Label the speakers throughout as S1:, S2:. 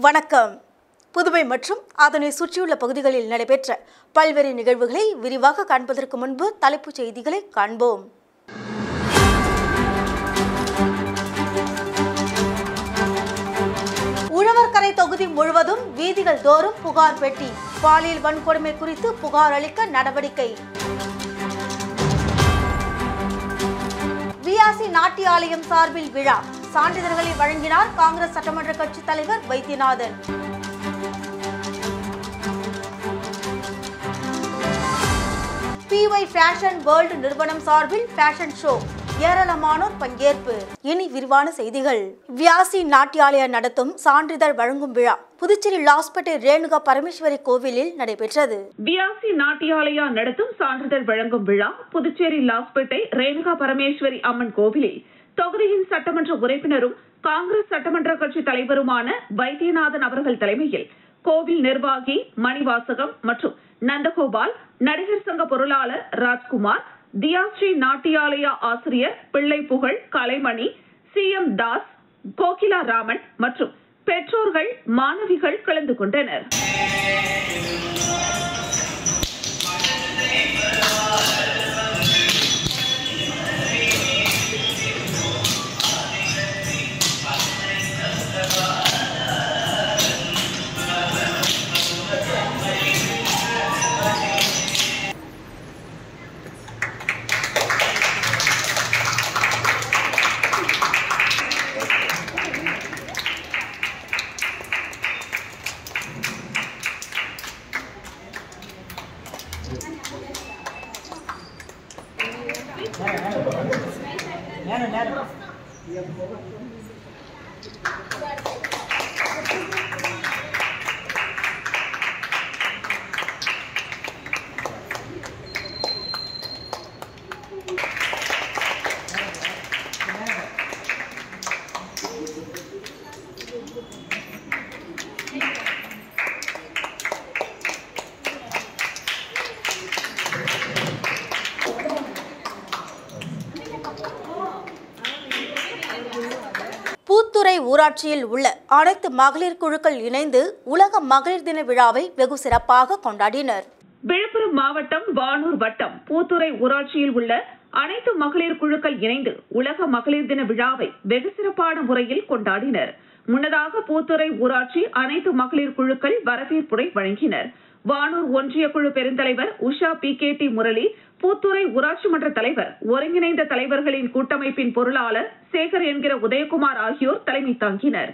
S1: வணக்கம். புதுவை மற்றும் அதனை சுற்றியுள்ள பகுதிகளில் நடைபெற்ற பல்வேறு நிகழ்வுகளை விரிவாக காண்பதற்கு முன்பு தலைப்புச் செய்திகளை காண்போம். உழவர்கரை தொகுதி முழுவதும் வீதிகள் தோறும் புகார் பெட்டி. பாலியல் வன்கொடுமை குறித்து புகார் அளிக்க நடவடிக்கை. வியாசி நாட்டிய ஆலயம் சார்பில் விழா. சான்றிதழ்களை வழங்கினார் காங்கிரஸ் சட்டமன்ற கட்சி தலைவர் வைத்தியநாதன். PY ஃபேஷன் வேர்ல்டு நிறுவனம் சார்பில் ஃபேஷன் ஷோ. ஏராளமானோர் பங்கேற்பு. இனி விரிவான செய்திகள். வியாசி நாட்டியாலயா நடத்தும் சான்றிதழ் வழங்கும் விழா புதுச்சேரி லாஸ்பேட்டை ரேணுகா பரமேஸ்வரி கோவிலில் நடைபெற்றது.
S2: வியாசி நாட்டியாலயா நடத்தும் சான்றிதழ் வழங்கும் விழா புதுச்சேரி லாஸ்பேட்டை ரேணுகா பரமேஸ்வரி அம்மன் கோவிலில் தொகுதியின் சட்டமன்ற உறுப்பினரும் காங்கிரஸ் சட்டமன்ற கட்சி தலைவருமான வைத்தியநாதன் அவர்கள் தலைமையில் கோவில் நிர்வாகி மணிவாசகம் மற்றும் நந்தகோபால், நடிகர் சங்க பொருளாளர் ராஜ்குமார், தியாஸ்ரீ நாட்டியாலயா ஆசிரியர் பிள்ளை புகழ் கலைமணி, CM தாஸ், கோகிலா ராமன் மற்றும் பெற்றோர்கள், மாணவிகள் கலந்து கொண்டனர்.
S1: பூத்துறை ஊராட்சியில் உள்ள அனைத்து மகளிர் குழுக்கள் இணைந்து உலக மகளிர் தின விழாவை வெகு சிறப்பாக கொண்டாடினர்.
S2: விழுப்புரம் மாவட்டம் வானூர் வட்டம் பூத்துறை ஊராட்சியில் உள்ள அனைத்து மகளிர் குழுக்கள் இணைந்து உலக மகளிர் தின விழாவை வெகு சிறப்பான முறையில் கொண்டாடினர். முன்னதாக பூத்துறை ஊராட்சி அனைத்து மகளிர் குழுக்கள் வரவேற்புரை வழங்கினர். வானூர் ஒன்றிய குழு பெருந்தலைவர் உஷா PKT முரளி, பூத்துறை ஊராட்சி மன்ற தலைவர், ஒருங்கிணைந்த தலைவர்களின் கூட்டமைப்பின் பொருளாளர் சேகர் என்கிற உதயகுமார் ஆகியோர் தலைமை தாங்கினர்.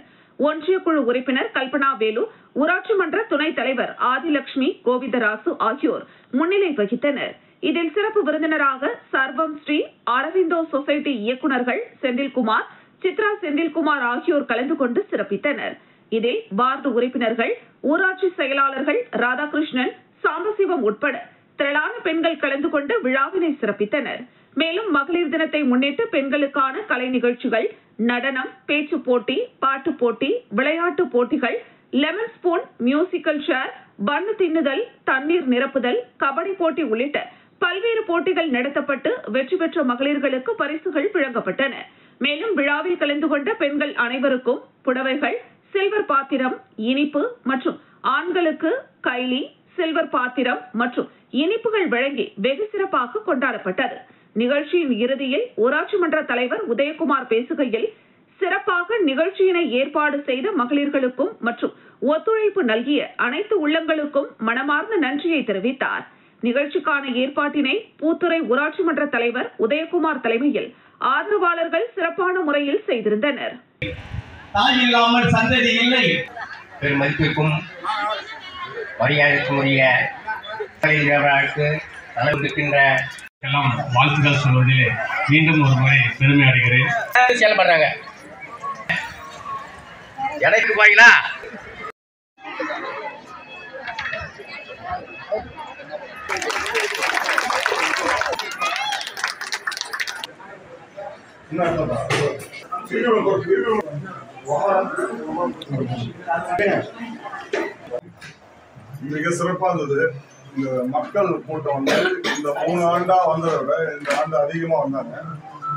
S2: ஒன்றிய குழு உறுப்பினர் கல்பனா வேலு, ஊராட்சி மன்ற துணைத் தலைவர் ஆதிலட்சுமி, கோவிந்தராசு ஆகியோர் முன்னிலை வகித்தனர். இதில் சிறப்பு விருந்தினராக சர்வம் ஸ்ரீ அரவிந்தோ சொசைட்டி இயக்குநர்கள் செந்தில்குமார், சித்ரா செந்தில்குமார் ஆகியோர் கலந்து கொண்டு சிறப்பித்தனர். இதில் வார்டு உறுப்பினர்கள், ஊராட்சி செயலாளர்கள் ராதாகிருஷ்ணன், சாம்பசிவம் உட்பட திரளான பெண்கள் கலந்து கொண்டு விழாவினை சிறப்பித்தனர். மேலும் மகளிர் தினத்தை முன்னிட்டு பெண்களுக்கான கலை நிகழ்ச்சிகள், நடனம், பேச்சு போட்டி, பாட்டு போட்டி, விளையாட்டு போட்டிகள், லெமன் ஸ்பூன், மியூசிக்கல் சேர், பண்ணு தின்னுதல், தண்ணீர் நிரப்புதல், கபடி போட்டி உள்ளிட்ட பல்வேறு போட்டிகள் நடத்தப்பட்டு வெற்றி பெற்ற மகளிர்களுக்கு பரிசுகள் வழங்கப்பட்டன. மேலும் விழாவில் கலந்து கொண்ட பெண்கள் அனைவருக்கும் புடவைகள், சில்வர் பாத்திரம், இனிப்பு மற்றும் ஆண்களுக்கு கைலி, சில்வர் பாத்திரம் மற்றும் இனிப்புகள் வழங்கி வெகு சிறப்பாக கொண்டாடப்பட்டது. நிகழ்ச்சியின் இறுதியில் ஊராட்சி மன்ற தலைவர் உதயகுமார் பேசுகையில், சிறப்பாக நிகழ்ச்சியினை ஏற்பாடு செய்த மகளிர்களுக்கும் மற்றும் ஒத்துழைப்பு நல்கிய அனைத்து உள்ளங்களுக்கும் மனமார்ந்த நன்றியை தெரிவித்தார். நிகழ்ச்சிக்கான ஏற்பாட்டினை பூத்துறை ஊராட்சி மன்ற தலைவர் உதயகுமார் தலைமையில் ஆதரவாளர்கள் சிறப்பான முறையில் செய்திருந்தனர்.
S3: தாய் இல்லாமல் சந்ததி இல்லை. பெருமதிப்பிற்கும் மரியாதைக்கும் உரிய தலைவர்களுக்கு
S4: எல்லாம் வாழ்த்துக்கள் சொல்வதிலே மீண்டும் ஒரு முறை பெருமை அடைகிறேன்.
S3: செயல்படுறாங்க எனக்கு பாய்களா
S5: மிக சிறப்பா இருந்தது. இந்த மக்கள் கூட்டம் இந்த 3 ஆண்டா வந்ததை விட இந்த ஆண்டு அதிகமா வந்தாங்க.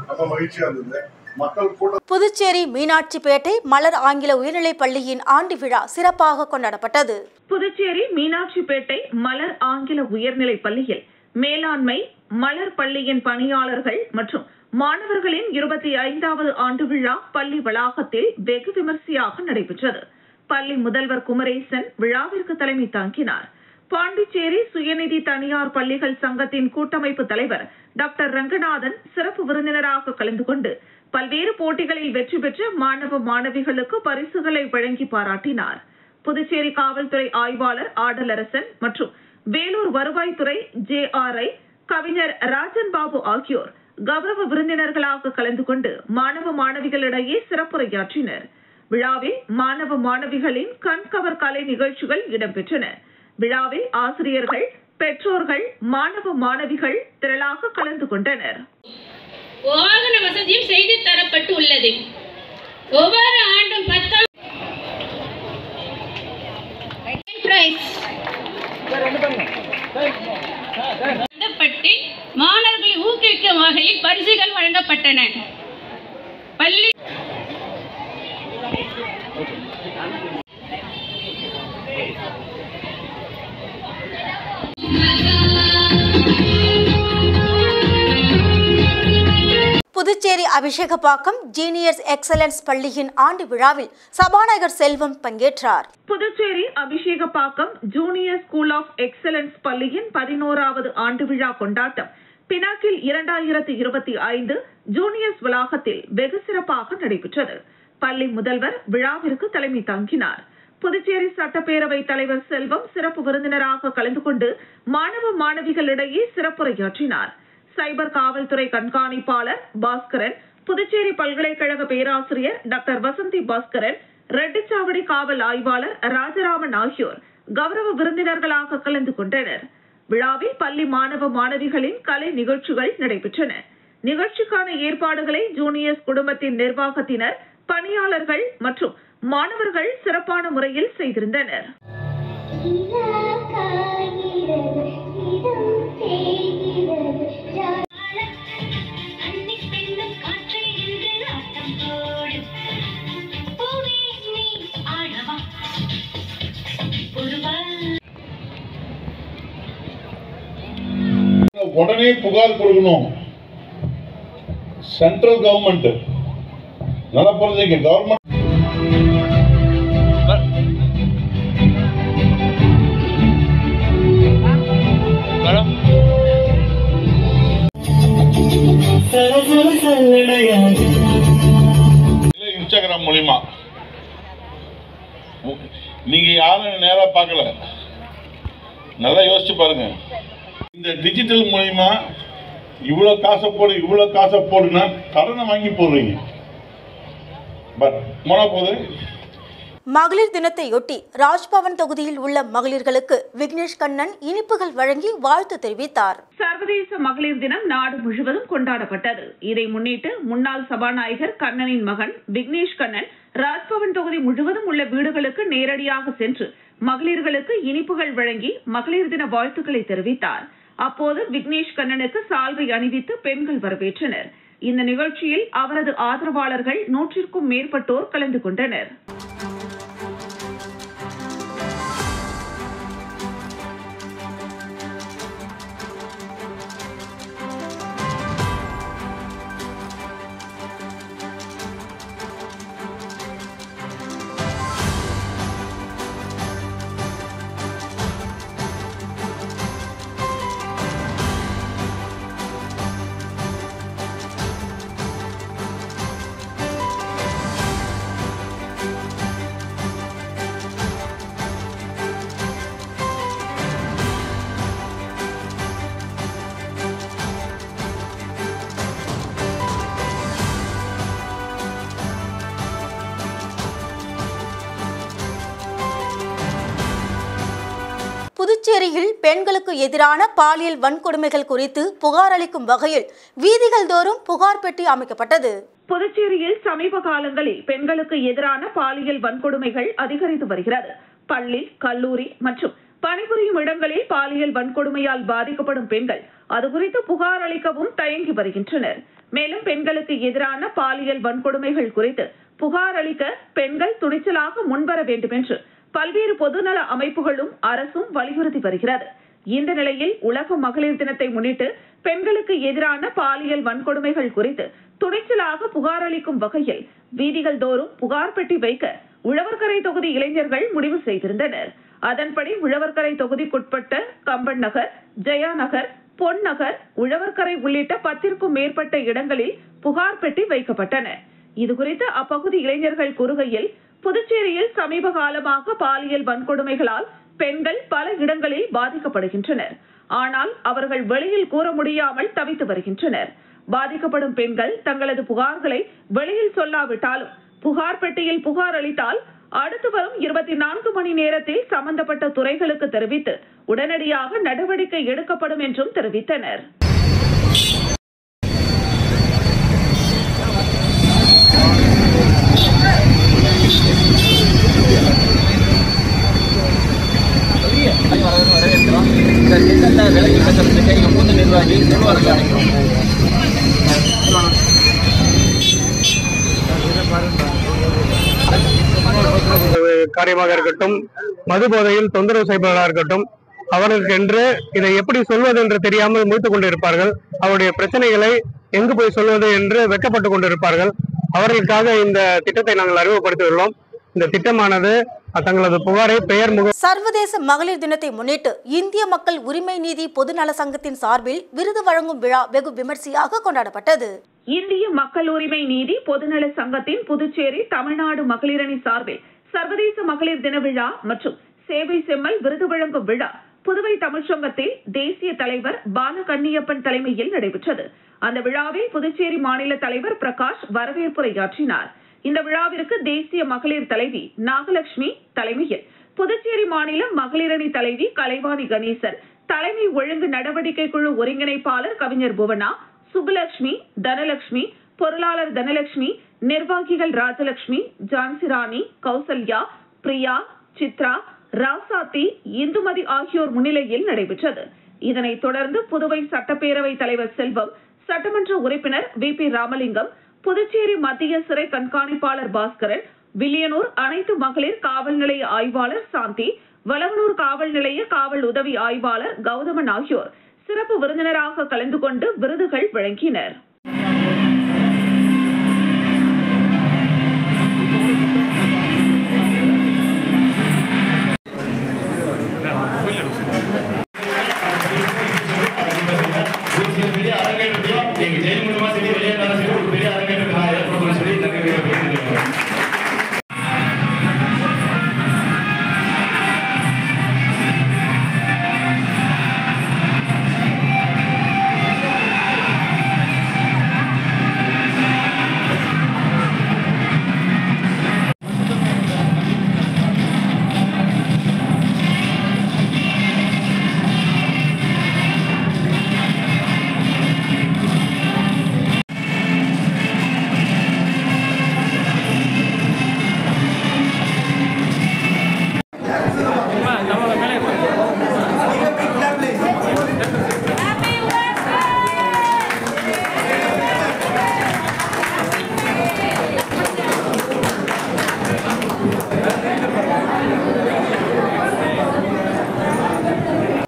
S5: ரொம்ப மகிழ்ச்சியா இருந்தது. மக்கள் கூட்டம்.
S1: புதுச்சேரி மீனாட்சிப்பேட்டை மலர் ஆங்கில உயர்நிலைப் பள்ளியின் ஆண்டு விழா சிறப்பாக கொண்டாடப்பட்டது.
S2: புதுச்சேரி மீனாட்சிப்பேட்டை மலர் ஆங்கில உயர்நிலைப் பள்ளியில் மேலாண்மை மலர் பள்ளியின் பணியாளர்கள் மற்றும் மாணவர்களின் 25வது ஆண்டு விழா பள்ளி வளாகத்தில் வெகு விமர்சையாக நடைபெற்றது. பள்ளி முதல்வர் குமரேசன் விழாவிற்கு தலைமை தாங்கினார். பாண்டிச்சேரி சுயநிதி தனியார் பள்ளிகள் சங்கத்தின் கூட்டமைப்பு தலைவர் டாக்டர் ரங்கநாதன் சிறப்பு விருந்தினராக கலந்து கொண்டு பல்வேறு போட்டிகளில் வெற்றி பெற்ற மாணவ மாணவிகளுக்கு பரிசுகளை வழங்கி பாராட்டினார். புதுச்சேரி காவல்துறை ஆய்வாளர் ஆடலரசன் மற்றும் வேலூர் வருவாய்த்துறை JRI கவிஞர் ராஜன் பாபு ஆகியோர் கௌரவ விருந்தினர்களாக கலந்து கொண்டு மாணவ மாணவிகளிடையே சிறப்புரையாற்றினர். விழாவில் மாணவ மாணவிகளின் கண்கவர் கலை நிகழ்ச்சிகள் இடம்பெற்றன. விழாவில் ஆசிரியர்கள், பெற்றோர்கள், மாணவ மாணவிகள் திரளாக கலந்து கொண்டனர்.
S6: வாகன வசதியும் செய்து தரப்பட்டு உள்ளது. ஒவ்வொரு ஆண்டும் 10 மாணவர்களை ஊக்குவிக்கும் வகையில் பரிசுகள் வழங்கப்பட்டன. பள்ளி
S1: புதுச்சேரி அபிஷேகப்பாக்கம் ஜீனியர்ஸ் எக்ஸலன்ஸ் பள்ளியின் ஆண்டு விழாவில் சபாநாயகர் செல்வம் பங்கேற்றார்.
S2: Puducherry Abhishekapakkam junior school of excellence பள்ளியின் 11வது ஆண்டு விழா கொண்டாட்டம் பினாக்கில் 2025 ஜூனியர்ஸ் வளாகத்தில் வெகு சிறப்பாக நடைபெற்றது. பள்ளி முதல்வர் விழாவிற்கு தலைமை தாங்கினார். புதுச்சேரி சட்டப்பேரவை தலைவர் செல்வம் சிறப்பு விருந்தினராக கலந்து கொண்டு மாணவ மாணவிகளிடையே சிறப்புரையாற்றினார். சைபர் காவல்துறை கண்காணிப்பாளர் பாஸ்கரன், புதுச்சேரி பல்கலைக்கழக பேராசிரியர் டாக்டர் வசந்தி பாஸ்கரன், ரெட்டிச்சாவடி காவல் ஆய்வாளர் ராஜராமன் ஆகியோர் கௌரவ விருந்தினர்களாக கலந்து கொண்டனர். விழாவில் பள்ளி மாணவ மாணவிகளின் கலை நிகழ்ச்சிகள் நடைபெற்றன. நிகழ்ச்சிக்கான ஏற்பாடுகளை ஜூனியர்ஸ் குடும்பத்தின் நிர்வாகத்தினர், பணியாளர்கள் மற்றும் மாணவர்கள் சிறப்பான முறையில் செய்திருந்தனர்.
S5: உடனே புகார் கொடுக்கணும். சென்ட்ரல் கவர்மெண்ட் நடப்புறதுக்கு கவர்மெண்ட் இன்ஸ்டாகிராம் மூலியமா நீங்க யாரும் நேரா பார்க்கல, நல்லா யோசிச்சு பாருங்க. இந்த டிஜிட்டல் மூலியமா இவ்வளவு காசை போடுனா கடனை வாங்கி போடுறீங்க. பட் போனா போது
S1: மகளிர் தினத்தையொட்டி ராஜ்பவன் தொகுதியில் உள்ள மகளிர்களுக்கு விக்னேஷ் கண்ணன் இனிப்புகள் வழங்கி வாழ்த்து தெரிவித்தார்.
S2: சர்வதேச மகளிர் தினம் நாடு முழுவதும் கொண்டாடப்பட்டது. இதை முன்னிட்டு முன்னாள் சபாநாயகர் கண்ணனின் மகன் விக்னேஷ் கண்ணன் ராஜ்பவன் தொகுதி முழுவதும் உள்ள வீடுகளுக்கு நேரடியாக சென்று மகளிர்களுக்கு இனிப்புகள் வழங்கி மகளிர் தின வாழ்த்துக்களை தெரிவித்தார். அப்போது விக்னேஷ் கண்ணனுக்கு சால்வை அணிவித்து பெண்கள் வரவேற்றனர். இந்த நிகழ்ச்சியில் அவரது ஆதரவாளர்கள் 100க்கும் மேற்பட்டோர் கலந்து கொண்டனர்.
S1: புதுச்சேரியில் பெண்களுக்கு எதிரான பாலியல் வன்கொடுமைகள் குறித்து புகார் அளிக்கும் வகையில் வீதிகள் தோறும் புகார் பெட்டி அமைக்கப்பட்டது.
S2: புதுச்சேரியில் சமீப காலங்களில் பெண்களுக்கு எதிரான பாலியல் வன்கொடுமைகள் அதிகரித்து வருகிறது. பள்ளி, கல்லூரி மற்றும் பணிபுரியும் இடங்களில் பாலியல் வன்கொடுமையால் பாதிக்கப்படும் பெண்கள் அது குறித்து புகார் அளிக்கவும் தயங்கி வருகின்றனர். மேலும் பெண்களுக்கு எதிரான பாலியல் வன்கொடுமைகள் குறித்து புகார் அளிக்க பெண்கள் துணிச்சலாக முன்வர வேண்டும் என்று பல்வேறு பொதுநல அமைப்புகளும் அரசும் வலியுறுத்தி வருகிறது. இந்த நிலையில் உலக மகளிர் தினத்தை முன்னிட்டு பெண்களுக்கு எதிரான பாலியல் வன்கொடுமைகள் குறித்து துணிச்சலாக புகார் அளிக்கும் வகையில் வீதிகள் தோறும் புகார் பெட்டி வைக்க உழவர்கரை தொகுதி இளைஞர்கள் முடிவு செய்திருந்தனர். அதன்படி உழவர்கரை தொகுதிக்குட்பட்ட கம்பன் நகர், ஜெயா நகர், பொன் நகர், உழவர்கரை உள்ளிட்ட 10க்கும் மேற்பட்ட இடங்களில் புகார் பெட்டி வைக்கப்பட்டன. இதுகுறித்து அப்பகுதி இளைஞர்கள் கூறுகையில், புதுச்சேரியில் சமீப காலமாக பாலியல் வன்கொடுமைகளால் பெண்கள் பல இடங்களில் பாதிக்கப்படுகின்றனர். ஆனால் அவர்கள் வெளியில் கூற முடியாமல் தவித்து வருகின்றனர். பாதிக்கப்படும் பெண்கள் தங்களது புகார்களை வெளியில் சொல்லாவிட்டாலும் புகார் பெட்டியில் புகார் அளித்தால் அடுத்து வரும் 24 மணி நேரத்தில் சம்பந்தப்பட்ட துறைகளுக்கு தெரிவித்து உடனடியாக நடவடிக்கை எடுக்கப்படும் என்றும் தெரிவித்தனர்.
S7: காரியமாக இருக்கட்டும், மது போதையில் தொந்தரவு செய்பவர்களாக இருக்கட்டும், அவர்களுக்கென்று இதை எப்படி சொல்வது என்று தெரியாமல் முழித்துக் கொண்டிருப்பார்கள். அவருடைய பிரச்சனைகளை எங்கு போய் சொல்வது என்று வெட்கப்பட்டுக் கொண்டிருப்பார்கள். அவர்களுக்காக இந்த திட்டத்தை நாங்கள் அறிமுகப்படுத்தியுள்ளோம். இந்த திட்டமானது தங்களது புகாரை பெயர் முக
S1: சர்வதேச மகளிர் தினத்தை முன்னிட்டு இந்திய மக்கள் உரிமை நீதி பொதுநல சங்கத்தின் சார்பில் விருது வழங்கும் விழா வெகு விமர்சையாக கொண்டாடப்பட்டது.
S2: இந்திய மக்கள் உரிமை நீதி பொதுநல சங்கத்தின் புதுச்சேரி தமிழ்நாடு மகளிரணி சார்பில் சர்வதேச மகளிர் தின விழா மற்றும் சேவை செம்மல் விருது வழங்கும் விழா புதுவை தமிழ்ச்சங்கத்தில் தேசிய தலைவர் பாலகண்ணியப்பன் தலைமையில் நடைபெற்றது. அந்த விழாவில் புதுச்சேரி மாநில தலைவர் பிரகாஷ் வரவேற்புரையாற்றினார். இந்த விழாவிற்கு தேசிய மகளிர் தலைவி நாகலட்சுமி தலைமையில் புதுச்சேரி மாநில மகளிரணி தலைவி கலைவாணி கணேசன், தலைமை ஒழுங்கு நடவடிக்கை குழு ஒருங்கிணைப்பாளர் கவிஞர் புவனா, சுப்புலட்சுமி, தனலட்சுமி, பொருளாளர் தனலட்சுமி, நிர்வாகிகள் ராஜலட்சுமி, ஜான்சிராணி, கௌசல்யா, பிரியா, சித்ரா, ராசாத்தி, இந்துமதி ஆகியோர் முன்னிலையில் நடைபெற்றது. இதனைத் தொடர்ந்து புதுவை சட்டப்பேரவை தலைவர் செல்வம், சட்டமன்ற உறுப்பினர் VP ராமலிங்கம், புதுச்சேரி மத்திய சிறை கண்காணிப்பாளர் பாஸ்கரன், வில்லியனூர் அனைத்து மகளிர் காவல் நிலைய ஆய்வாளர் சாந்தி, வளவனூர் காவல் நிலைய காவல் உதவி ஆய்வாளர் கௌதமன் ஆகியோர் சிறப்பு விருந்தினராக கலந்து கொண்டு விருதுகள் வழங்கினர்.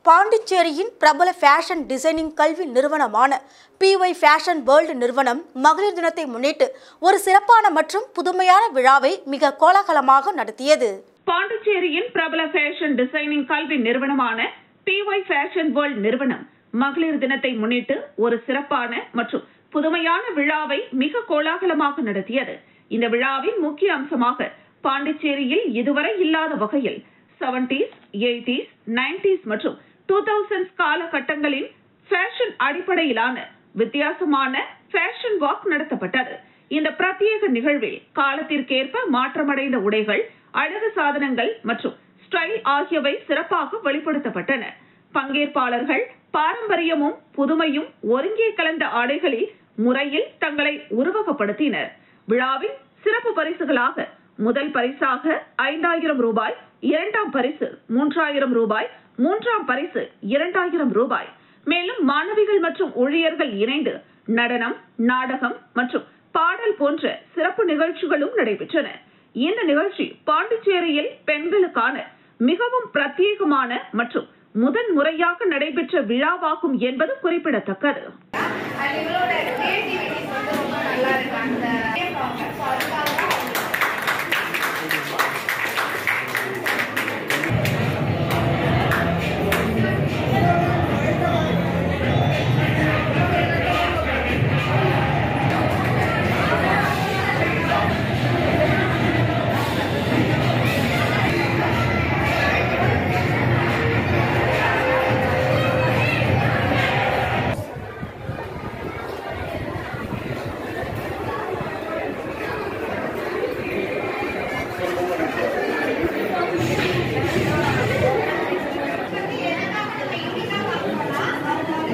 S1: பாண்டிச்சேரியின் பிரபல ஃபேஷன் டிசைனிங் கல்வி நிறுவனமான PY ஃபேஷன் வேர்ல்டு நிறுவனம் மகளிர் தினத்தை முன்னிட்டு ஒரு சிறப்பான மற்றும் புதுமையான விழாவை மிக கோலாகலமாக நடத்தியது.
S2: பாண்டிச்சேரியின் பிரபல ஃபேஷன் டிசைனிங் கல்வி நிறுவனமான PY ஃபேஷன் வேர்ல்டு நிறுவனம் மகளிர் தினத்தை முன்னிட்டு ஒரு சிறப்பான மற்றும் புதுமையான விழாவை மிக கோலாகலமாக நடத்தியது. இந்த விழாவின் முக்கிய அம்சமாக பாண்டிச்சேரியில் இதுவரை இல்லாத வகையில் 70s, 80s, 90s மற்றும் 2000s காலகட்டங்களின் ஃபேஷன் அடிப்படையிலான வித்தியாசமான ஃபேஷன் வாக் நடத்தப்பட்டது. இந்த பிரத்யேக நிகழ்வில் காலத்திற்கேற்ப மாற்றமடைந்த உடைகள், அழகு சாதனங்கள் மற்றும் ஸ்டைல் ஆகியவை சிறப்பாக வெளிப்படுத்தப்பட்டன. பங்கேற்பாளர்கள் பாரம்பரியமும் புதுமையும் ஒருங்கே கலந்த ஆடைகளில் முறையில் தங்களை உருவகப்படுத்தினர். விழாவில் சிறப்பு பரிசுகளாக முதல் பரிசாக 5000 ரூபாய், இரண்டாம் பரிசு 3000 ரூபாய், மூன்றாம் பரிசு 2000 ரூபாய். மேலும் மாணவிகள் மற்றும் ஊழியர்கள் இணைந்து நடனம், நாடகம் மற்றும் பாடல் போன்ற சிறப்பு நிகழ்ச்சிகளும் நடைபெற்றன. இந்த நிகழ்ச்சி பாண்டிச்சேரியில் பெண்களுக்கான மிகவும் பிரத்யேகமான மற்றும் முதன் முறையாக நடைபெற்ற விழாவாகும் என்பது குறிப்பிடத்தக்கது.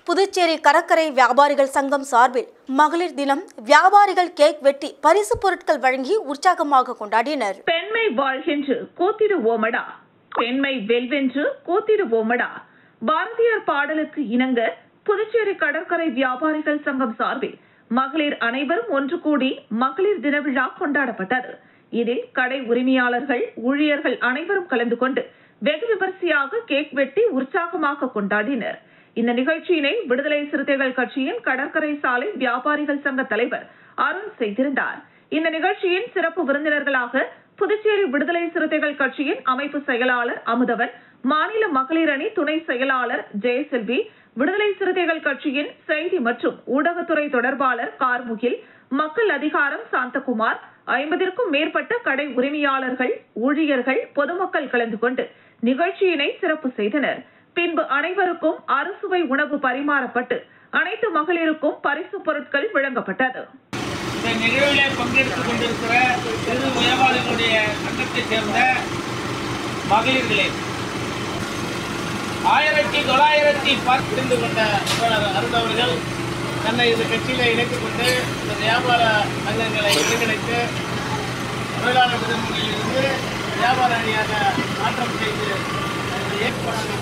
S1: புதுச்சேரி கடற்கரை வியாபாரிகள் சங்கம் சார்பில் மகளிர் தினம் வியாபாரிகள் கேக் வெட்டி பரிசு பொருட்கள் வழங்கி உற்சாகமாக கொண்டாடினர்.
S2: பெண்மை வாழ்கின்று கூத்திடுவோமடா, பெண்மை வெல்வென்று கூத்திடுவோமடா பாரதியார் பாடலுக்கு இணங்க புதுச்சேரி கடற்கரை வியாபாரிகள் சங்கம் சார்பில் மகளிர் அனைவரும் ஒன்று கூடி மகளிர் தின விழா கொண்டாடப்பட்டது. இதில் கடை உரிமையாளர்கள், ஊழியர்கள் அனைவரும் கலந்து கொண்டு வெகு விமர்சையாக கேக் வெட்டி உற்சாகமாக கொண்டாடினர். இந்த நிகழ்ச்சியினை விடுதலை சிறுத்தைகள் கட்சியின் கடற்கரை சாலை வியாபாரிகள் சங்க தலைவர் அருண் செய்திருந்தார். இந்த நிகழ்ச்சியின் சிறப்பு விருந்தினர்களாக புதுச்சேரி விடுதலை சிறுத்தைகள் கட்சியின் அமைப்பு செயலாளர் அமுதவன், மாநில மகளிர் அணி துணை செயலாளர் ஜெயசெல்வி, விடுதலை சிறுத்தைகள் கட்சியின் செய்தி மற்றும் ஊடகத்துறை தொடர்பாளர் கார்முகில், மக்கள் அதிகாரம் சாந்தகுமார், 50க்கும் மேற்பட்ட கடை உரிமையாளர்கள், ஊழியர்கள், பொதுமக்கள் கலந்து கொண்டு நிகழ்ச்சியினை சிறப்பு செய்தனர். பின்பு அனைவருக்கும் அறுசுவை உணவு பரிமாறப்பட்டு அனைத்து மகளிருக்கும் பரிசு பொருட்கள் வழங்கப்பட்டது.
S8: இந்த நிகழ்விலே பங்கெடுத்துக் கொண்டிருக்கிற சிறு வியாபாரிகளுடைய சங்கத்தைச் சேர்ந்த மகளிர்களே, 1910 இருந்து கொண்ட அருந்தவர்கள் தன்னை இந்த கட்சியில இணைத்துக் கொண்டு இந்த வியாபார சங்கங்களை ஒருங்கிணைத்து தொழிலாளர் விடுதலையிலிருந்து வியாபார அணியாக மாற்றம் செய்து ஏற்பாடு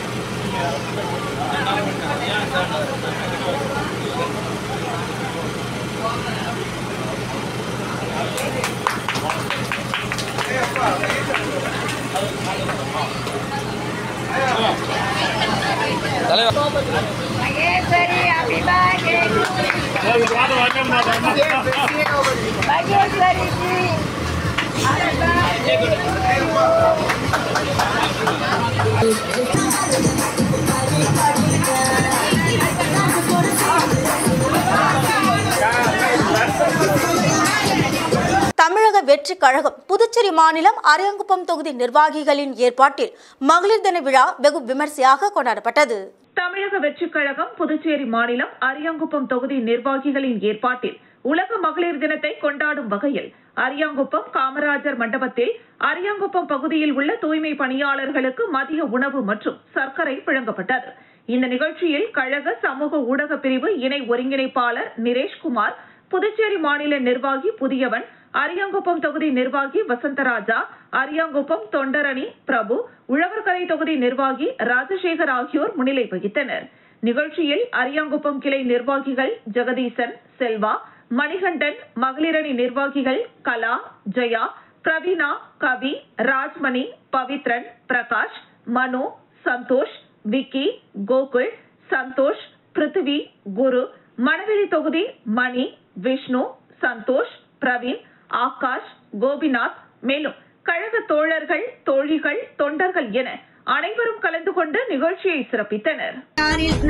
S1: தமிழக வெற்றி கழகம் புதுச்சேரி மாநிலம் அரியாங்குப்பம் தொகுதி நிர்வாகிகளின் ஏற்பாட்டில் மகளிர் தின விழா வெகு விமர்சையாக கொண்டாடப்பட்டது.
S2: தமிழக வெற்றி கழகம் புதுச்சேரி மாநிலம் அரியாங்குப்பம் தொகுதி நிர்வாகிகளின் ஏற்பாட்டில் உலக மகளிர் தினத்தை கொண்டாடும் வகையில் அரியாங்குப்பம் காமராஜர் மண்டபத்தில் அரியாங்குப்பம் பகுதியில் உள்ள தூய்மை பணியாளர்களுக்கு மதிய உணவு மற்றும் சர்க்கரை வழங்கப்பட்டது. இந்த நிகழ்ச்சியில் கழக சமூக ஊடக பிரிவு இணை ஒருங்கிணைப்பாளர் நிரேஷ்குமார், புதுச்சேரி மாநில நிர்வாகி புதியவன், அரியாங்குப்பம் தொகுதி நிர்வாகி வசந்தராஜா, அரியாங்குப்பம் தொண்டரணி பிரபு, உழவர்கரை தொகுதி நிர்வாகி ராஜசேகர் ஆகியோர் முன்னிலை வகித்தனர். நிகழ்ச்சியில் அரியாங்குப்பம் கிளை நிர்வாகிகள் ஜெகதீசன், செல்வா, மணிகண்டன், மகளிரணி நிர்வாகிகள் கலா, ஜெயா, பிரவீனா, கவி, ராஜ்மணி, பவித்ரன், பிரகாஷ், மனு, சந்தோஷ், விக்கி, கோகுல், சந்தோஷ், பிருத்திவி, குரு, மணவெளி தொகுதி மணி, விஷ்ணு, சந்தோஷ், பிரவீன், ஆகாஷ், கோபிநாத், மேலும் கழக தோழர்கள், தோழிகள், தொண்டர்கள் என அனைவரும் கலந்து கொண்டு நிகழ்ச்சியை சிறப்பித்தனர்.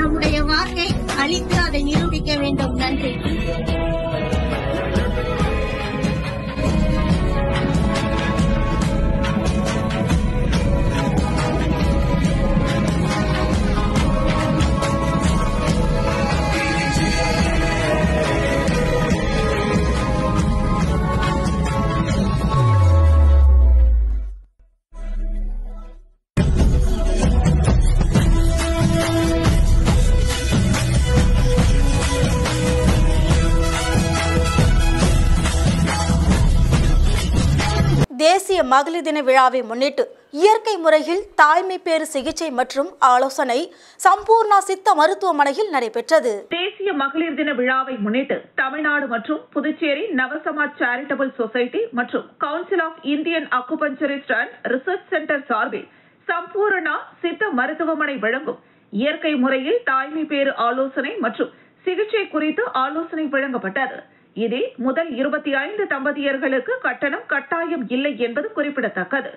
S9: நம்முடைய வாக்கை அளித்து அதை நிரூபிக்க வேண்டும். நன்றி.
S1: மகளிர் தின விழாவை முன்னிட்டு இயற்கை முறையில் தாய்மை பேறு சிகிச்சை மற்றும் ஆலோசனை சம்பூர்ணா சித்த மருத்துவமனையில் நடைபெற்றது.
S2: தேசிய மகளிர் தின விழாவை முன்னிட்டு தமிழ்நாடு மற்றும் புதுச்சேரி நவசமாஜ் சேரிட்டபிள் சொசைட்டி மற்றும் council of Indian acupuncturist and research centre சார்பில் சம்பூர்ணா சித்த மருத்துவமனை வழங்கும் இயற்கை முறையில் தாய்மை பேறு ஆலோசனை மற்றும் சிகிச்சை குறித்து ஆலோசனை வழங்கப்பட்டது. இதில் முதல் 25 தம்பதியர்களுக்கு கட்டணம் கட்டாயம் இல்லை என்பது குறிப்பிடத்தக்கது.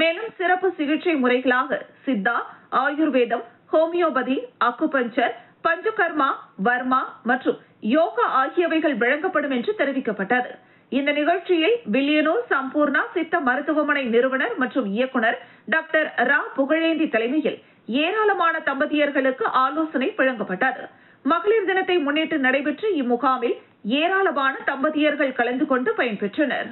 S2: மேலும் சிறப்பு சிகிச்சை முறைகளாக சித்தா, ஆயுர்வேதம், ஹோமியோபதி, அக்குபஞ்சர், பஞ்சகர்மா, வர்மா மற்றும் யோகா ஆகியவைகள் வழங்கப்படும் என்று தெரிவிக்கப்பட்டது. இந்த நிகழ்ச்சியில் வில்லியனூர் சம்பூர்ணா சித்த மருத்துவமனை நிறுவனர் மற்றும் இயக்குனர் டாக்டர் ரா புகழேந்தி தலைமையில் ஏராளமான தம்பதியர்களுக்கு ஆலோசனை வழங்கப்பட்டது. மகளிர் தினத்தை முன்னிட்டு நடைபெற்ற இம்முகாமில் ஏராளமான தம்பதியர்கள் கலந்து கொண்டு பயன்பெற்றனர்.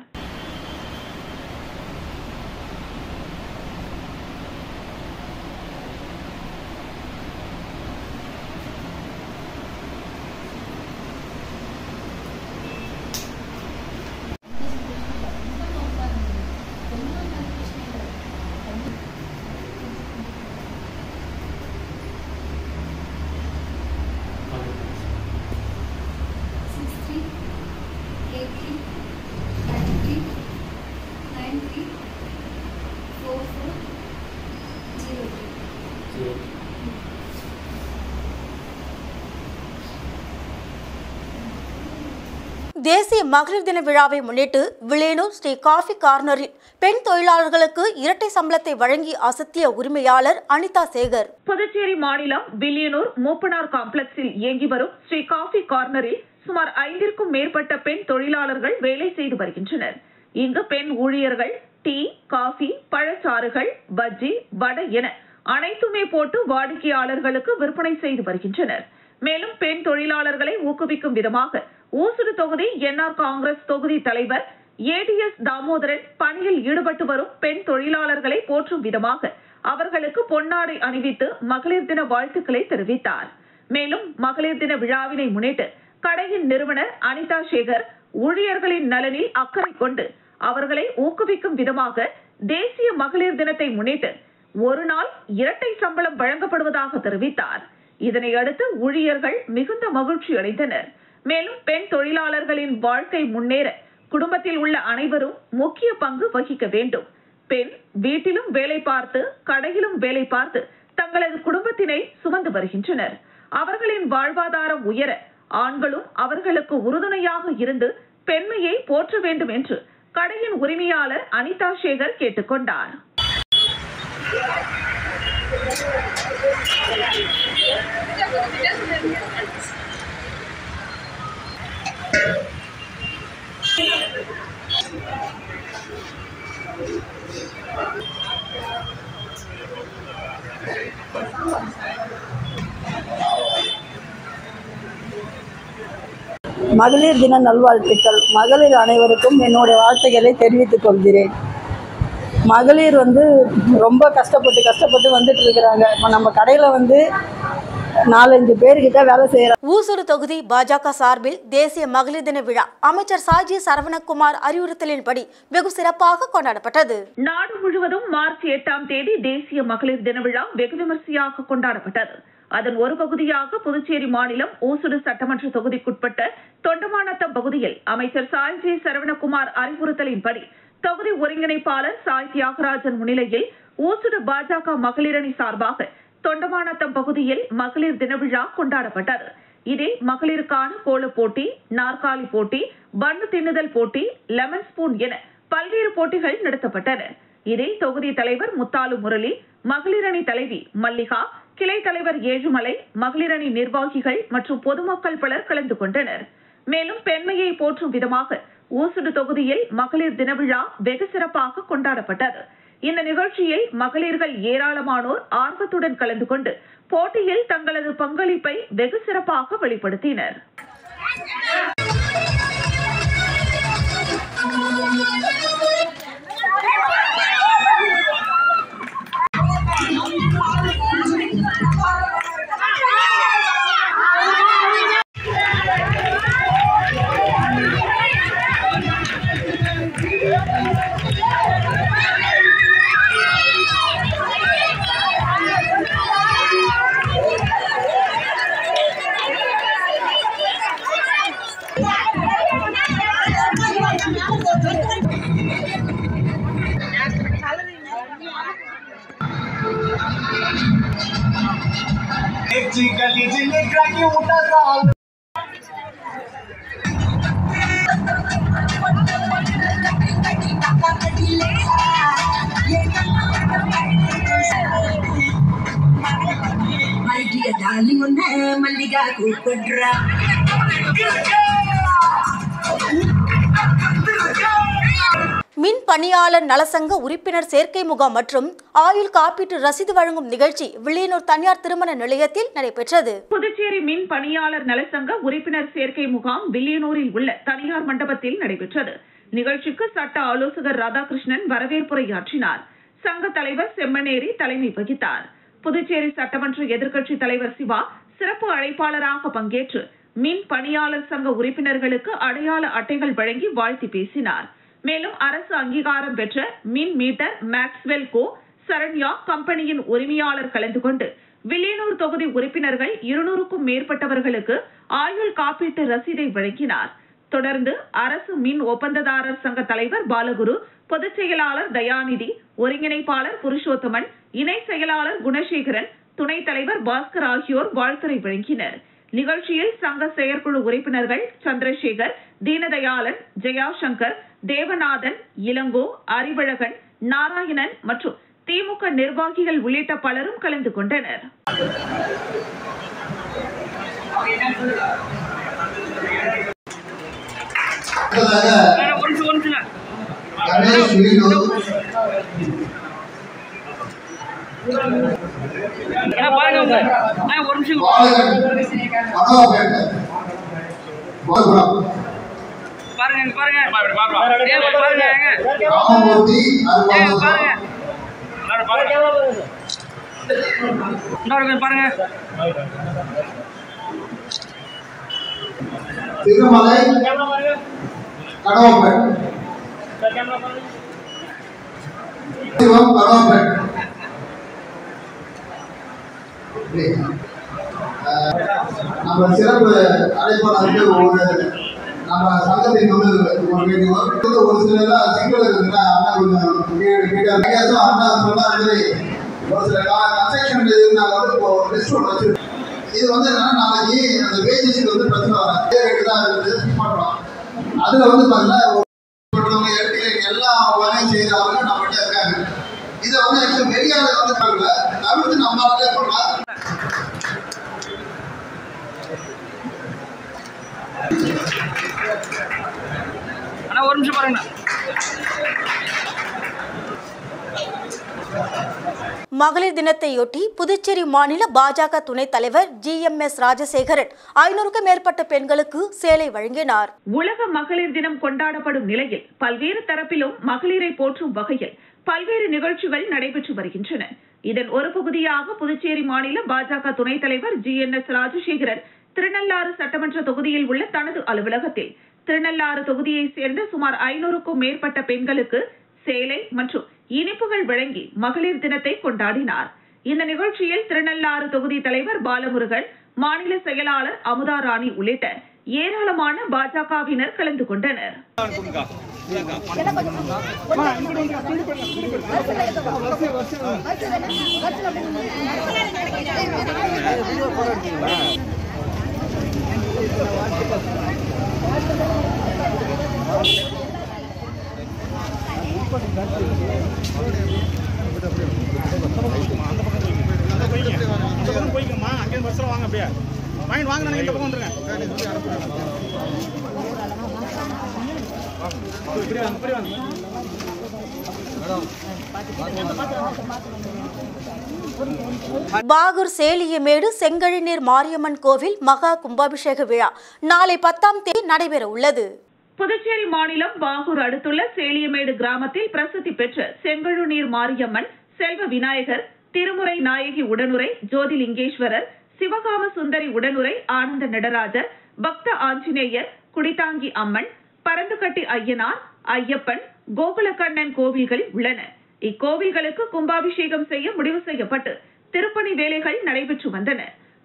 S1: தேசிய மகளிர் தின விழாவை முன்னிட்டு வில்லியனூர் ஸ்ரீ காஃபி கார்னரில் பெண் தொழிலாளர்களுக்கு இரட்டை சம்பளத்தை வழங்கி அசத்திய உரிமையாளர் அனிதா சேகர்.
S2: புதுச்சேரி மாநிலம் வில்லியனூர் மூப்பனார் காம்ப்ளெக்ஸில் இயங்கி வரும் ஸ்ரீ காஃபி கார்னரில் சுமார் 5க்கும் மேற்பட்ட பெண் தொழிலாளர்கள் வேலை செய்து வருகின்றனர். இங்கு பெண் ஊழியர்கள் டீ, காஃபி, பழச்சாறுகள், பஜ்ஜி, வடை என அனைத்துமே போட்டு வாடிக்கையாளர்களுக்கு விற்பனை செய்து வருகின்றனர். மேலும் பெண் தொழிலாளர்களை ஊக்குவிக்கும் விதமாக ஊசுடு தொகுதி என்ஆர் காங்கிரஸ் தொகுதி தலைவர் ஏடிஎஸ் தாமோதரன் பணியில் ஈடுபட்டு வரும் பெண் தொழிலாளர்களை போற்றும் விதமாக அவர்களுக்கு பொன்னாடை அணிவித்து மகளிர் தின வாழ்த்துக்களை தெரிவித்தார். மேலும் மகளிர் தின விழாவினை முன்னிட்டு கடையின் நிறுவனர் அனிதா சேகர் ஊழியர்களின் நலனில் அக்கறை கொண்டு அவர்களை ஊக்குவிக்கும் விதமாக தேசிய மகளிர் தினத்தை முன்னிட்டு ஒரு நாள் இரட்டை சம்பளம் வழங்கப்படுவதாக தெரிவித்தார். இதனையடுத்து ஊழியர்கள் மிகுந்த மகிழ்ச்சி அடைந்தனர். மேலும் பெண் தொழிலாளர்களின் வாழ்க்கை முன்னேற குடும்பத்தில் உள்ள அனைவரும் முக்கிய பங்கு வகிக்க வேண்டும். பெண் வீட்டிலும் வேலை பார்த்து கடையிலும் வேலை பார்த்து தங்களது குடும்பத்தினை சுமந்து வருகின்றனர். அவர்களின் வாழ்வாதாரம் உயர ஆண்களும் அவர்களுக்கு உறுதுணையாக இருந்து பெண்மையை போற்ற வேண்டும் என்று கடையின் உரிமையாளர் அனிதா சேகர் கேட்டுக்கொண்டார்.
S10: மகளிர் தின நல்வாழ்த்துக்கள். மகளிர் அனைவருக்கும் என்னுடைய வாழ்த்துக்களை தெரிவித்துக் கொள்கிறேன். மகளிர் ரொம்ப கஷ்டப்பட்டு வந்துட்டு இருக்கிறாங்க. இப்போ நம்ம கடையில் 4-5 பேர்கிட்ட வேலை செய்யறாங்க.
S1: ஊசுடு தொகுதி பாஜக சார்பில் தேசிய மகளிர் தின விழா அமைச்சர் சாஜி சரவணகுமார் அறிவுறுத்தலின்படி வெகு சிறப்பாக கொண்டாடப்பட்டது.
S2: நாடு முழுவதும் மார்ச் 8ஆம் தேதி தேசிய மகளிர் தின விழா வெகு விமர்சையாக கொண்டாடப்பட்டது. அதன் ஒரு பகுதியாக புதுச்சேரி மாநிலம் ஊசுடு சட்டமன்ற தொகுதிக்குட்பட்ட தொண்டமாநத்தம் பகுதியில் அமைச்சர் சாஜி சரவணகுமார் அறிவுறுத்தலின்படி தொகுதி ஒருங்கிணைப்பாளர் சாய் தியாகராஜன் முன்னிலையில் ஊசுடு பாஜக மகளிரணி சார்பாக தொண்டமாநத்தம் பகுதியில் மகளிர் தின விழா கொண்டாடப்பட்டது. இதில் மகளிருக்கான கோலப் போட்டி, நாற்காலி போட்டி, பன்னு தின்னுதல் போட்டி, லெமன் ஸ்பூன் என பல்வேறு போட்டிகள் நடத்தப்பட்டன. இதில் தொகுதி தலைவர் முத்தாலு முரளி, மகளிரணி தலைவி மல்லிகா, கிளை தலைவர் ஏழுமலை, மகளிரணி நிர்வாகிகள் மற்றும் பொதுமக்கள் பலர் கலந்து கொண்டனர். மேலும் பெண்மையை போற்றும் விதமாக ஊசுடு தொகுதியில் மகளிர் தின விழா வெகு சிறப்பாக கொண்டாடப்பட்டது. இந்த நிகழ்ச்சியில் மகளிர்கள் ஏராளமானோர் ஆர்வத்துடன் கலந்து கொண்டு போட்டியில் தங்களது பங்களிப்பை வெகு சிறப்பாக வெளிப்படுத்தினர்.
S1: மின் பணியாளர் நலசங்க உறுப்பினர் சேர்க்கை முகாம் மற்றும் ஆயுள் காப்பீட்டு ரசீது வழங்கும் நிகழ்ச்சி வில்லியனூர் தனியார் திருமண நிலையத்தில் நடைபெற்றது.
S2: புதுச்சேரி மின் பணியாளர் நலசங்க உறுப்பினர் சேர்க்கை முகாம் வில்லியனூரில் உள்ள தனியார் மண்டபத்தில் நடைபெற்றது. நிகழ்ச்சிக்கு சட்ட ஆலோசகர் ராதாகிருஷ்ணன் வரவேற்புரையாற்றினார். சங்க தலைவர் செம்மனேரி தலைமை வகித்தார். புதுச்சேரி சட்டமன்ற எதிர்க்கட்சி தலைவர் சிவா சிறப்பு அழைப்பாளராக பங்கேற்று மின் பணியாளர் சங்க உறுப்பினர்களுக்கு அடையாள அட்டைகள் வழங்கி வாழ்த்தி பேசினார். மேலும் அரசு அங்கீகாரம் பெற்ற மின் மீட்டர் மேக்ஸ்வெல் கோ சரண்யா கம்பெனியின் உரிமையாளர் கலந்து கொண்டு வில்லியனூர் தொகுதி உறுப்பினர்கள் 200க்கும் மேற்பட்டவர்களுக்கு ஆயுள் காப்பீட்டு ரசீதை வழங்கினார். தொடர்ந்து அரசு மின் ஒப்பந்ததாரர் சங்க தலைவர் பாலகுரு, பொதுச் செயலாளர் தயாநிதி, ஒருங்கிணைப்பாளர் புருஷோத்தமன், இணை செயலாளர் குணசேகரன், துணைத் தலைவர் பாஸ்கர் ஆகியோர் வாழ்த்துரை வழங்கினர். நிகழ்ச்சியில் சங்க செயற்குழு உறுப்பினர்கள் சந்திரசேகர், தீனதயாளன், ஜெயாசங்கர், தேவநாதன், இளங்கோ, அறிவழகன், நாராயணன் மற்றும் திமுக நிர்வாகிகள் உள்ளிட்ட பலரும் கலந்து கொண்டனர்.
S11: திருமலை கடவாப்பேட் நம்ம சிறப்பு அழைப்பாளருக்கு நம்ம சங்கத்தின் ஒரு சில சிக்கல் இருக்குன்னா அண்ணா கொஞ்சம் அண்ணா சொன்ன மாதிரி ஒரு சில கன்ஸ்ட்ரக்ஷன் நாங்கள் வந்து இப்போ லிஸ்ட் ஒன்று வச்சிருக்கோம். இது வந்து என்னன்னா நாளைக்கு அந்த வேஜஸ்க்கு வந்து பிரச்சனை வராது தான் இருக்குது பண்ணுறோம். அதில் வந்து பார்த்தீங்கன்னா எல்லா வேலையும் செய்கிறவங்க நம்மகிட்ட இருக்காங்க. இதை வந்து ஆக்சுவலி வெளியாள வந்து தவிர்த்து நம்மளாலே பண்ணலாம்.
S12: அண்ணா ஒரு நிமிஷம் பாருங்க.
S1: மகளிர் தினத்தையொட்டி புதுச்சேரி மாநில பாஜக துணைத் தலைவர் GMS ராஜசேகரன் 500க்கும் மேற்பட்ட பெண்களுக்கு சேலை வழங்கினார்.
S2: உலக மகளிர் தினம் கொண்டாடப்படும் நிலையில் பல்வேறு தரப்பிலும் மகளிரை போற்றும் வகையில் பல்வேறு நிகழ்ச்சிகள் நடைபெற்று வருகின்றன. இதன் ஒரு பகுதியாக புதுச்சேரி மாநில பாஜக துணைத் தலைவர் GNS ராஜசேகரன் திருநள்ளாறு சட்டமன்ற தொகுதியில் உள்ள தனது அலுவலகத்தில் திருநள்ளாறு தொகுதியைச் சேர்ந்த சுமார் 500க்கும் மேற்பட்ட பெண்களுக்கு சேலை மற்றும் இனிப்புகள் வழங்கி மகளிர் தினத்தை கொண்டாடினார். இந்த நிகழ்ச்சியில் திருநள்ளாறு தொகுதி தலைவர் பாலமுருகன், மாநில செயலாளர் அமுதா ராணி உள்ளிட்ட ஏராளமான பாஜகவினர் கலந்து கொண்டனர்.
S1: பாகூர் சேலியமேடு செங்கழிநீர் மாரியம்மன் கோவில் மகா கும்பாபிஷேக விழா நாளை 10ஆம் தேதி நடைபெற உள்ளது.
S2: புதுச்சேரி மாநிலம் பாகூர் அடுத்துள்ள சேலியமேடு கிராமத்தில் பிரசித்தி பெற்ற செங்கழுநீர் மாரியம்மன், செல்வ விநாயகர், திருமுறை நாயகி உடனுரை ஜோதிலிங்கேஸ்வரர், சிவகாம சுந்தரி உடனுரை ஆனந்த நடராஜர், பக்த ஆஞ்சநேயர், குடித்தாங்கி அம்மன், பரந்துகட்டி ஐயனார், ஐயப்பன், கோகுலக்கண்ணன் கோவில்கள் உள்ளன. இக்கோவில்களுக்கு கும்பாபிஷேகம் செய்ய முடிவு செய்யப்பட்டு திருப்பணி வேலைகள் நடைபெற்று வந்தன.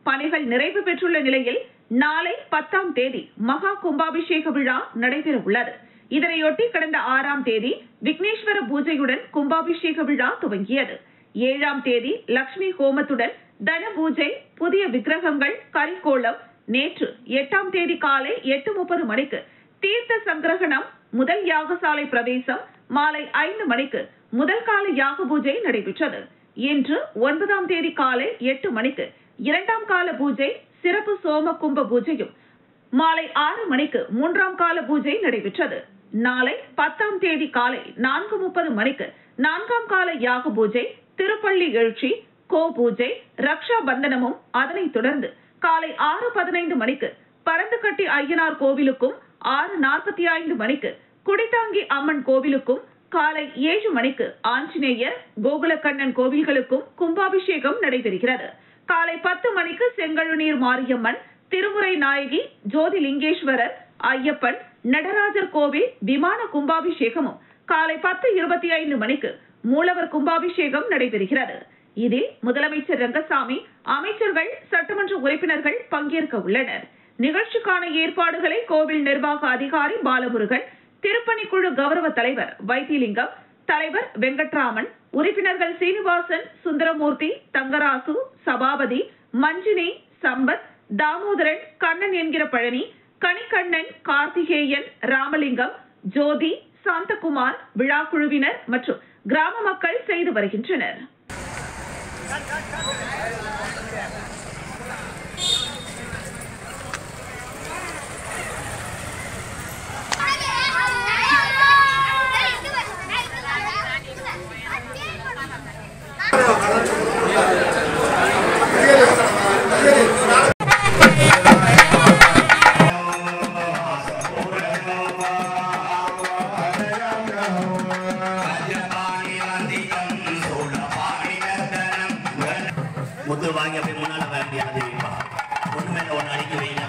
S2: பணிகள் நிறைவு பெற்றுள்ள நிலையில் நாளை 10ஆம் தேதி மகா கும்பாபிஷேக விழா நடைபெற உள்ளது. இதனையொட்டி கடந்த 6ஆம் தேதி விக்னேஸ்வர பூஜையுடன் கும்பாபிஷேக விழா துவங்கியது. 7ஆம் தேதி லட்சுமி ஹோமத்துடன் தன பூஜை, புதிய விக்கிரகங்கள், கரிக்கோளம். நேற்று 8ஆம் தேதி காலை 8:30 மணிக்கு தீர்த்த சங்கிரகணம், முதல் யாகசாலை பிரவேசம், மாலை 5 மணிக்கு முதல் கால யாக பூஜை நடைபெற்றது. இன்று 9ஆம் தேதி காலை 8 மணிக்கு 2ஆம் கால பூஜை, சிறப்பு சோம கும்ப பூஜையும், மாலை 6 மணிக்கு 3ஆம் கால பூஜை நடைபெற்றது. நாளை 10ஆம் தேதி காலை 4:30 மணிக்கு 4ஆம் கால யாக பூஜை, திருப்பள்ளி எழுச்சி, கோ பூஜை, ரக்ஷா பந்தனமும், அதனைத் தொடர்ந்து காலை 6:15 மணிக்கு பரந்துக்கட்டி ஐயனார் கோவிலுக்கும், 6:45 மணிக்கு குடித்தாங்கி அம்மன் கோவிலுக்கும், காலை 7 மணிக்கு ஆஞ்சநேயர், கோகுலக்கண்ணன் கோவில்களுக்கும் கும்பாபிஷேகம் நடைபெறுகிறது. காலை 10 மணிக்கு செங்கழுநீர் மாரியம்மன், திருமுறை நாயகி, ஜோதிலிங்கேஸ்வரர், ஐயப்பன், நடராஜர் கோவில் விமான கும்பாபிஷேகமும், காலை 10:25 மணிக்கு மூலவர் கும்பாபிஷேகம் நடைபெறுகிறது. இதில் முதலமைச்சர் ரங்கசாமி, அமைச்சர்கள், சட்டமன்ற உறுப்பினர்கள் பங்கேற்க உள்ளனர். நிகழ்ச்சிக்கான ஏற்பாடுகளை கோவில் நிர்வாக அதிகாரி பாலமுருகன், திருப்பணிக்குழு கௌரவ தலைவர் வைத்திலிங்கம், தலைவர் வெங்கட்ராமன், உறுப்பினர்கள் சீனிவாசன், சுந்தரமூர்த்தி, தங்கராசு, சபாபதி, மஞ்சினி, சம்பத், தாமோதரன், கண்ணன் என்கிற பழனி, கனிக்கண்ணன், கார்த்திகேயன், ராமலிங்கம், ஜோதி, சாந்தகுமார், விழா குழுவினர் மற்றும் கிராம மக்கள் செய்து வருகின்றனர்.
S13: முத்து வாங்கி அப்படியே முன்னால வேண்டிய அதிகமா ஒண்ணு மேல ஒண்ணு அடிக்க வைங்க.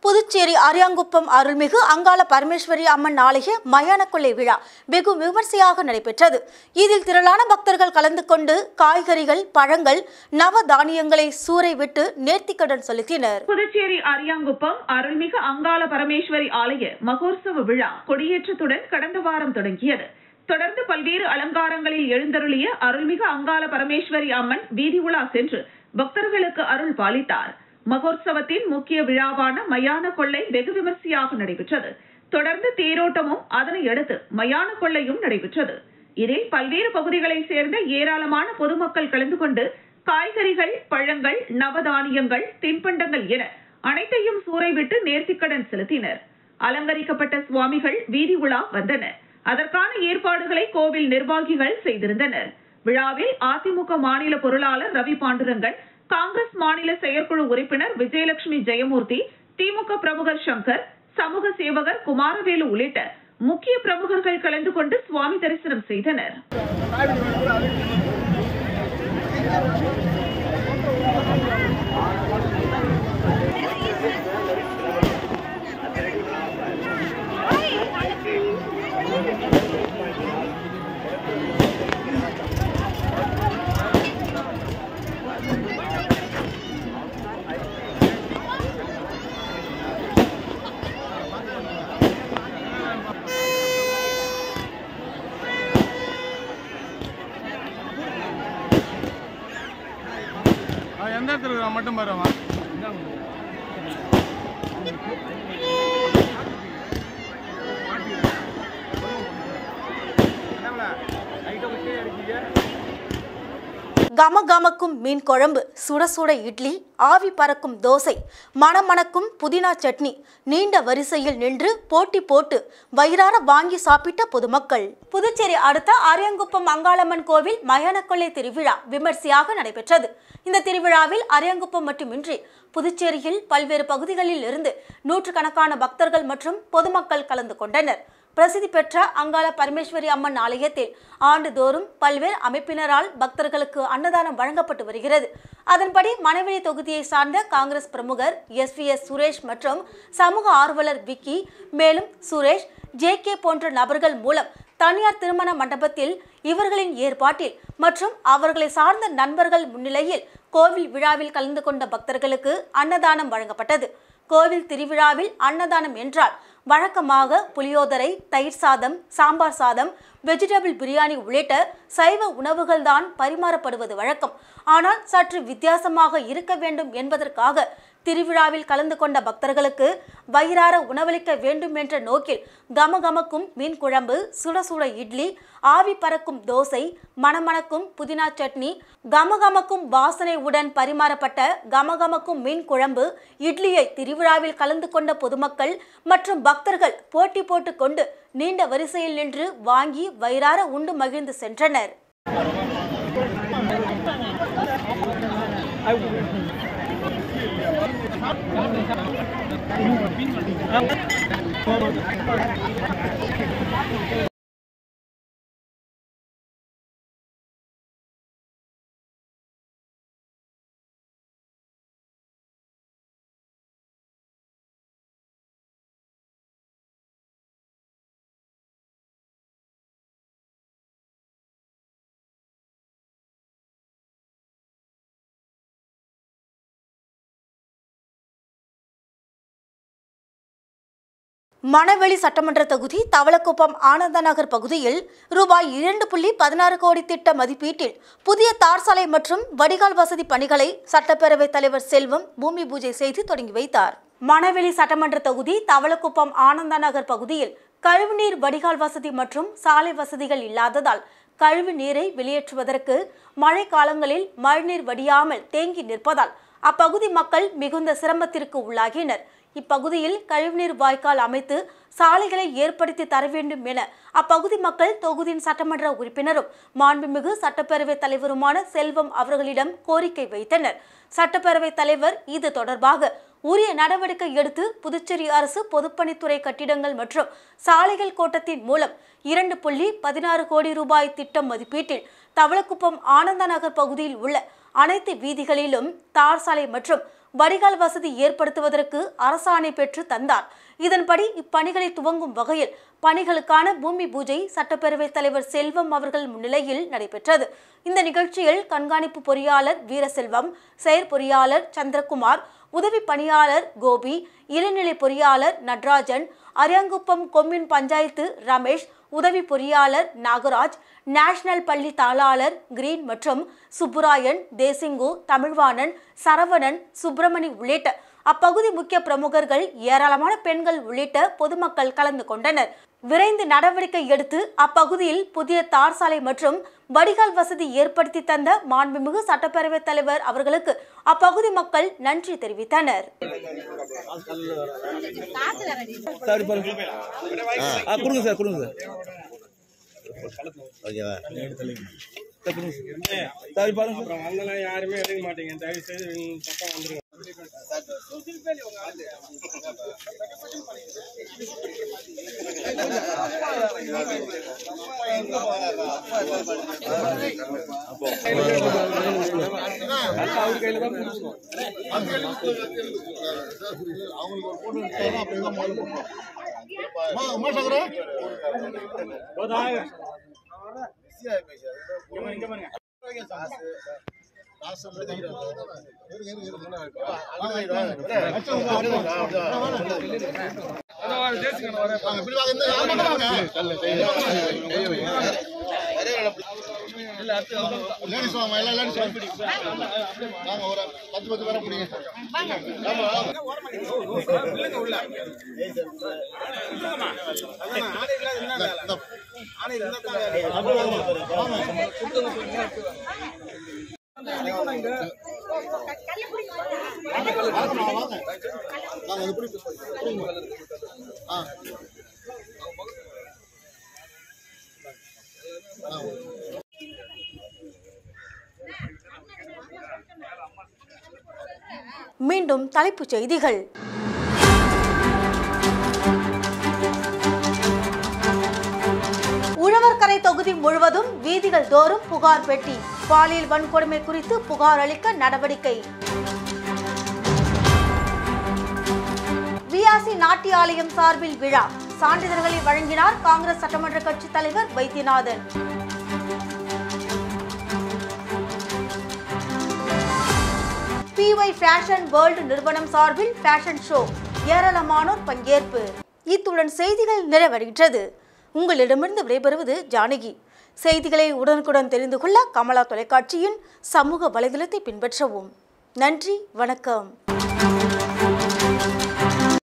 S1: புதுச்சேரி அரியாங்குப்பம் அருள்மிகு அங்காள பரமேஸ்வரி அம்மன் ஆலய மயான கொள்ளை விழா வெகு விமர்சையாக நடைபெற்றது. இதில் திரளான பக்தர்கள் கலந்து கொண்டு காய்கறிகள், பழங்கள், நவ தானியங்களை சூறை விட்டு நேர்த்திக்கடன் செலுத்தினர்.
S2: புதுச்சேரி அரியாங்குப்பம் அருள்மிகு அங்காள பரமேஸ்வரி ஆலய மகோற்சவ விழா கொடியேற்றத்துடன் கடந்த வாரம் தொடங்கியது. தொடர்ந்து பல்வேறு அலங்காரங்களில் எழுந்தருளிய அருள்மிகு அங்காள பரமேஸ்வரி அம்மன் வீதி உலா சென்று பக்தர்களுக்கு அருள் பாலித்தார். மகோற்சவத்தின் முக்கிய விழாவான மயான கொள்ளை வெகு விமர்சையாக நடைபெற்றது. தொடர்ந்து தேரோட்டமும், அதனை அடுத்து மயான கொள்ளையும் நடைபெற்றது. இதில் பல்வேறு பகுதிகளைச் சேர்ந்த ஏராளமான பொதுமக்கள் கலந்து கொண்டு காய்கறிகள், பழங்கள், நவதானியங்கள், தின்பண்டங்கள் என அனைத்தையும் சூறைவிட்டு நேர்த்திக்கடன் செலுத்தினர். அலங்கரிக்கப்பட்ட சுவாமிகள் வீதி உலா வந்தனர். அதற்கான ஏற்பாடுகளை கோவில் நிர்வாகிகள் செய்திருந்தனர். விழாவில் அதிமுக மாநில பொருளாளர் ரவி பாண்டுரங்கன், காங்கிரஸ் மாநில செயற்குழு உறுப்பினர் விஜயலட்சுமி ஜெயமூர்த்தி, திமுக பிரமுகர் சங்கர், சமூக சேவகர் குமாரவேலு உள்ளிட்ட முக்கிய பிரமுகர்கள் கலந்து கொண்டு சுவாமி தரிசனம் செய்தனர்.
S14: எந்த இடத்துல மட்டும் பாருவா
S1: கமகமக்கும் மீன் குழம்பு, சுட சுட இட்லி, ஆவி பறக்கும் தோசை, மணமணக்கும் புதினா சட்னி, நீண்ட வரிசையில் நின்று போட்டி போட்டு வயிறார வாங்கி சாப்பிட்ட பொதுமக்கள். புதுச்சேரி அடுத்த அரியாங்குப்பம் அங்காளம்மன் கோவில் மயான கொள்ளை திருவிழா விமர்சையாக நடைபெற்றது. இந்த திருவிழாவில் அரியாங்குப்பம் மட்டுமின்றி புதுச்சேரியில் பல்வேறு பகுதிகளில் இருந்து நூற்றுக்கணக்கான பக்தர்கள் மற்றும் பொதுமக்கள் கலந்து கொண்டனர். பிரசித்தி பெற்ற அங்காள பரமேஸ்வரி அம்மன் ஆலயத்தில் ஆண்டுதோறும் பல்வேறு அமைப்பினரால் பக்தர்களுக்கு அன்னதானம் வழங்கப்பட்டு வருகிறது. அதன்படி மணவெளி தொகுதியை சார்ந்த காங்கிரஸ் பிரமுகர் SVS சுரேஷ் மற்றும் சமூக ஆர்வலர் விக்கி, மேலும் சுரேஷ், JK போன்ற நபர்கள் மூலம் தனியார் திருமண மண்டபத்தில் இவர்களின் ஏற்பாட்டில் மற்றும் அவர்களை சார்ந்த நண்பர்கள் முன்னிலையில் கோவில் விழாவில் கலந்து கொண்ட பக்தர்களுக்கு அன்னதானம் வழங்கப்பட்டது. கோவில் திருவிழாவில் அன்னதானம் என்றால் வழக்கமாக புளியோதரை, தயிர் சாதம், சாம்பார் சாதம், வெஜிடபிள் பிரியாணி உள்ளிட்ட சைவ உணவுகள் தான் பரிமாறப்படுவது வழக்கம். ஆனால் சற்று வித்தியாசமாக இருக்க வேண்டும் என்பதற்காக திருவிழாவில் கலந்து கொண்ட பக்தர்களுக்கு வயிறார உணவளிக்க வேண்டும் என்ற நோக்கில் கமகமக்கும் மீன் குழம்பு, சுட சுட இட்லி, ஆவி பறக்கும் தோசை, மணமணக்கும் புதினா சட்னி, கமகமக்கும் வாசனையுடன் பரிமாறப்பட்ட கமகமக்கும் மீன் குழம்பு, இட்லியை திருவிழாவில் கலந்து கொண்ட பொதுமக்கள் மற்றும் பக்தர்கள் போட்டி போட்டு கொண்டு நீண்ட வரிசையில் நின்று வாங்கி வயிறார உண்டு மகிழ்ந்து சென்றனர். மணவெளி சட்டமன்ற தொகுதி தவளக்குப்பம் ஆனந்த நகர் பகுதியில் ரூபாய் 2.16 கோடி திட்ட மதிப்பீட்டில் புதிய தார் சாலை மற்றும் வடிகால் வசதி பணிகளை சட்டப்பேரவைத் தலைவர் செல்வம் பூமி பூஜை செய்து தொடங்கி வைத்தார். மணவெளி சட்டமன்ற தொகுதி தவளக்குப்பம் ஆனந்த நகர் பகுதியில் கழிவுநீர் வடிகால் வசதி மற்றும் சாலை வசதிகள் இல்லாததால் கழிவு நீரை வெளியேற்றுவதற்கு மழை காலங்களில் மழைநீர் வடியாமல் தேங்கி நிற்பதால் அப்பகுதி மக்கள் மிகுந்த சிரமத்திற்கு உள்ளாகினர். இப்பகுதியில் கழிவுநீர் வாய்க்கால் அமைத்து சாலைகளை ஏற்படுத்தி தர வேண்டும் என அப்பகுதி மக்கள் தொகுதியின் சட்டமன்ற உறுப்பினரும் மாண்புமிகு சட்டப்பேரவைத் தலைவருமான செல்வம் அவர்களிடம் கோரிக்கை வைத்தனர். சட்டப்பேரவைத் தலைவர் இது தொடர்பாக உரிய நடவடிக்கை எடுத்து புதுச்சேரி அரசு பொதுப்பணித்துறை கட்டிடங்கள் மற்றும் சாலைகள் கோட்டத்தின் மூலம் 2.16 கோடி ரூபாய் திட்டம் மதிப்பீட்டில் தவளக்குப்பம் ஆனந்த நகர் பகுதியில் உள்ள அனைத்து வீதிகளிலும் தார் சாலை மற்றும் வடிகால் வசதி ஏற்படுத்துவதற்கு அரசாணை பெற்று தந்தார். இதன்படி இப்பணிகளை துவங்கும் வகையில் பணிகளுக்கான பூமி பூஜை சட்டப்பேரவைத் தலைவர் செல்வம் அவர்கள் முன்னிலையில் நடைபெற்றது. இந்த நிகழ்ச்சியில் கண்காணிப்பு பொறியாளர் வீரசெல்வம், செயற்பொறியாளர் சந்திரகுமார், உதவி பணியாளர் கோபி, இளநிலை பொறியாளர் நடராஜன், அரியாங்குப்பம் கொம்யூன் பஞ்சாயத்து ரமேஷ், உதவி பொறியாளர் நாகராஜ், நேஷனல் பள்ளி தாளாளர் கிரீன் மற்றும் சுப்புராயன், தேசிங்கு, தமிழ்வாணன், சரவணன், சுப்பிரமணி உள்ளிட்ட அப்பகுதி முக்கிய பிரமுகர்கள், ஏராளமான பெண்கள் உள்ளிட்ட பொதுமக்கள் கலந்து கொண்டனர். விரைந்து நடவடிக்கை எடுத்து அப்பகுதியில் புதிய தார் சாலை மற்றும் வடிகால் வசதி ஏற்படுத்தி தந்த மாண்புமிகு சட்டப்பேரவைத் தலைவர் அவர்களுக்கு அப்பகுதி மக்கள் நன்றி தெரிவித்தனர்.
S8: யாருமே எடுக்க மாட்டீங்க, தயவு செய்து பக்கம் வந்துருங்க.
S1: மீண்டும் தலைப்புச் செய்திகள். உழவர்கரை தொகுதி முழுவதும் வீதிகள் தோறும் புகார் பெட்டி. பாலியல் வன்கொடுமை குறித்து புகார் அளிக்க நடவடிக்கை. வியாசி நாட்டிய ஆலயம் சார்பில் விழா. சான்றிதழ்களை வழங்கினார் காங்கிரஸ் சட்டமன்ற கட்சித் தலைவர் வைத்தியநாதன். PY ஃபேஷன் வேர்ல்டு நிறுவனம் சார்பில் ஃபேஷன் ஷோ. ஏராளமானோர் பங்கேற்பு. இத்துடன் செய்திகள் நிறைவடைகிறது. உங்களிடமிருந்து விடைபெறுவது ஜானகி. செய்திகளை உடனுக்குடன் தெரிந்து கொள்ள கமலா தொலைக்காட்சியின் சமூக வலைதளத்தை பின்பற்றவும். நன்றி, வணக்கம்.